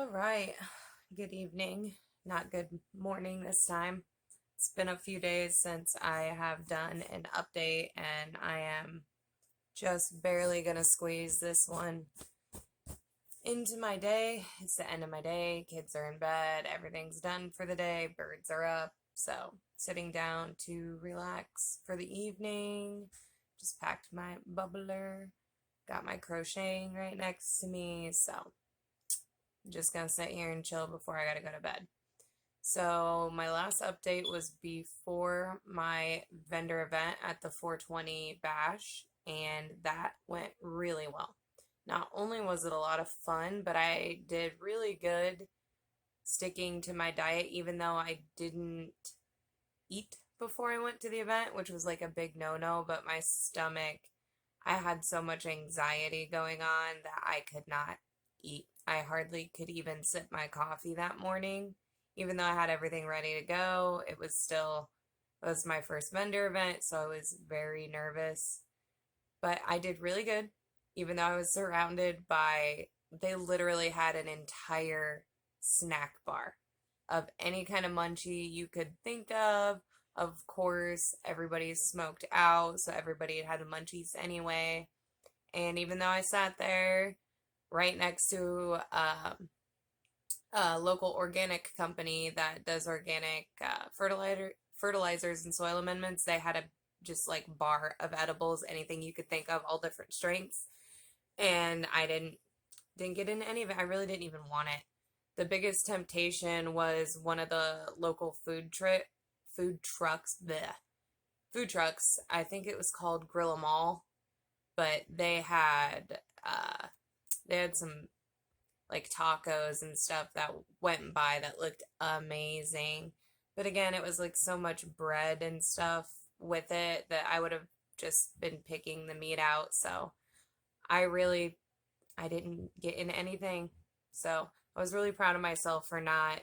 All right. Good evening. Not good morning this time. It's been a few days since I have done an update, and I am just barely gonna squeeze this one into my day. It's the end of my day. Kids are in bed. Everything's done for the day. Birds are up. So, sitting down to relax for the evening. Just packed my bubbler. Got my crocheting right next to me. So, I'm just gonna sit here and chill before I gotta go to bed. So my last update was before my vendor event at the 420 Bash, and that went really well. Not only was it a lot of fun, but I did really good sticking to my diet, even though I didn't eat before I went to the event, which was like a big no-no, but my stomach, I had so much anxiety going on that I could not eat. I hardly could even sip my coffee that morning. Even though I had everything ready to go, it was my first vendor event, so I was very nervous. But I did really good, even though I was surrounded by, they literally had an entire snack bar of any kind of munchie you could think of. Of course, everybody's smoked out, so everybody had the munchies anyway. And even though I sat there right next to a local organic company that does organic fertilizers and soil amendments, they had a just like bar of edibles, anything you could think of, all different strengths. And I didn't get into any of it. I really didn't even want it. The biggest temptation was one of the local food trucks. I think it was called Grill 'em All, but they had some like tacos and stuff that went by that looked amazing. But again, it was like so much bread and stuff with it that I would have just been picking the meat out. So I really I didn't get in anything. So I was really proud of myself for not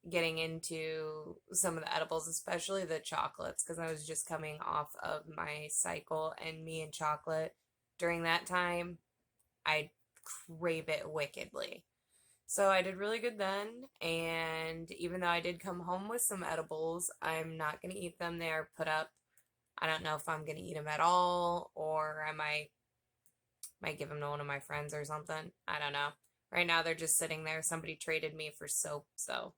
getting into some of the edibles, especially the chocolates, because I was just coming off of my cycle, and me and chocolate during that time, I crave it wickedly. So I did really good then, and even though I did come home with some edibles, I'm not going to eat them. They are put up. I don't know if I'm going to eat them at all, or I might give them to one of my friends or something. I don't know. Right now they're just sitting there. Somebody traded me for soap, so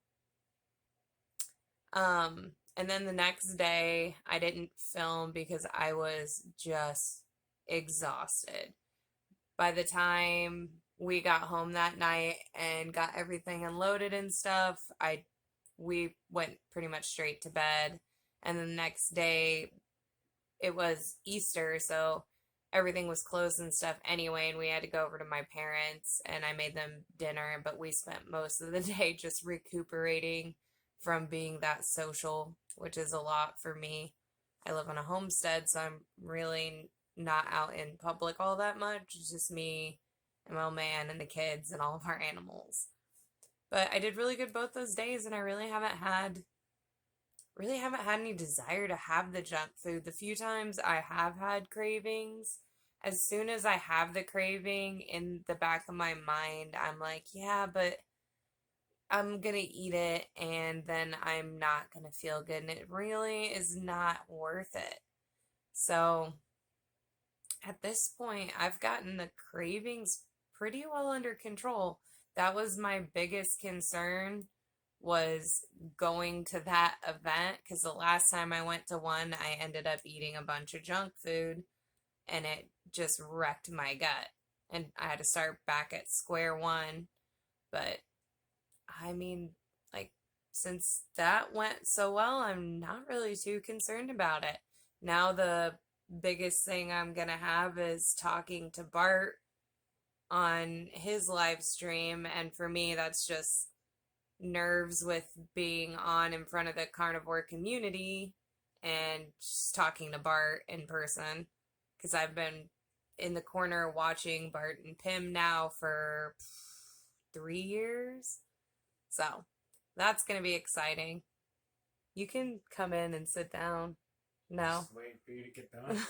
and then the next day I didn't film because I was just exhausted. By the time we got home that night and got everything unloaded and stuff, we went pretty much straight to bed. And the next day it was Easter, so everything was closed and stuff anyway, and we had to go over to my parents and I made them dinner, but we spent most of the day just recuperating from being that social, which is a lot for me. I live on a homestead, so I'm really not out in public all that much. It's just me and my old man and the kids and all of our animals. But I did really good both those days, and I really haven't had any desire to have the junk food. The few times I have had cravings, as soon as I have the craving in the back of my mind, I'm like, yeah, but I'm gonna eat it and then I'm not gonna feel good, and it really is not worth it. So at this point, I've gotten the cravings pretty well under control. That was my biggest concern, was going to that event, because the last time I went to one, I ended up eating a bunch of junk food and it just wrecked my gut. And I had to start back at square one. But I mean, like, since that went so well, I'm not really too concerned about it. Now, the biggest thing I'm gonna have is talking to Bart on his live stream, and for me, that's just nerves with being on in front of the carnivore community and just talking to Bart in person, because I've been in the corner watching Bart and Pim now for 3 years. So that's going to be exciting. You can come in and sit down. No. Just waiting for you to get done.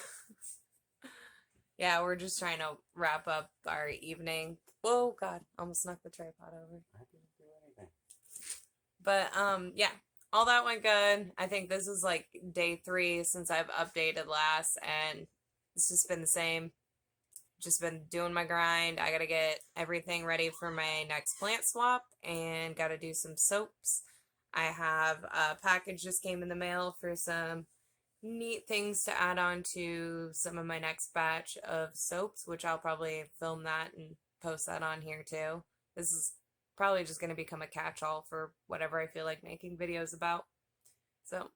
Yeah, we're just trying to wrap up our evening. Whoa, God, almost knocked the tripod over. I didn't do anything. But yeah, all that went good. I think this is like day 3 since I've updated last, and it's just been the same. Just been doing my grind. I gotta get everything ready for my next plant swap and gotta do some soaps. I have a package just came in the mail for some neat things to add on to some of my next batch of soaps, which I'll probably film that and post that on here too. This is probably just going to become a catch-all for whatever I feel like making videos about. So,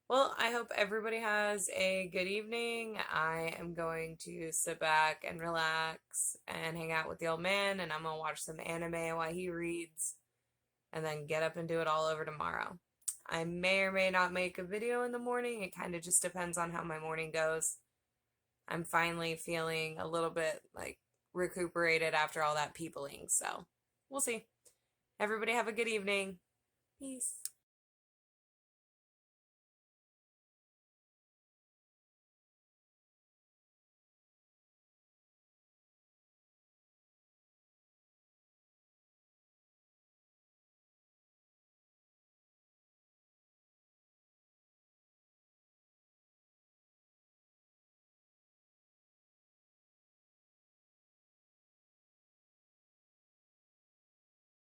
well, I hope everybody has a good evening. I am going to sit back and relax and hang out with the old man, and I'm going to watch some anime while he reads, and then get up and do it all over tomorrow. I may or may not make a video in the morning. It kind of just depends on how my morning goes. I'm finally feeling a little bit like recuperated after all that peopling, so we'll see. Everybody have a good evening. Peace.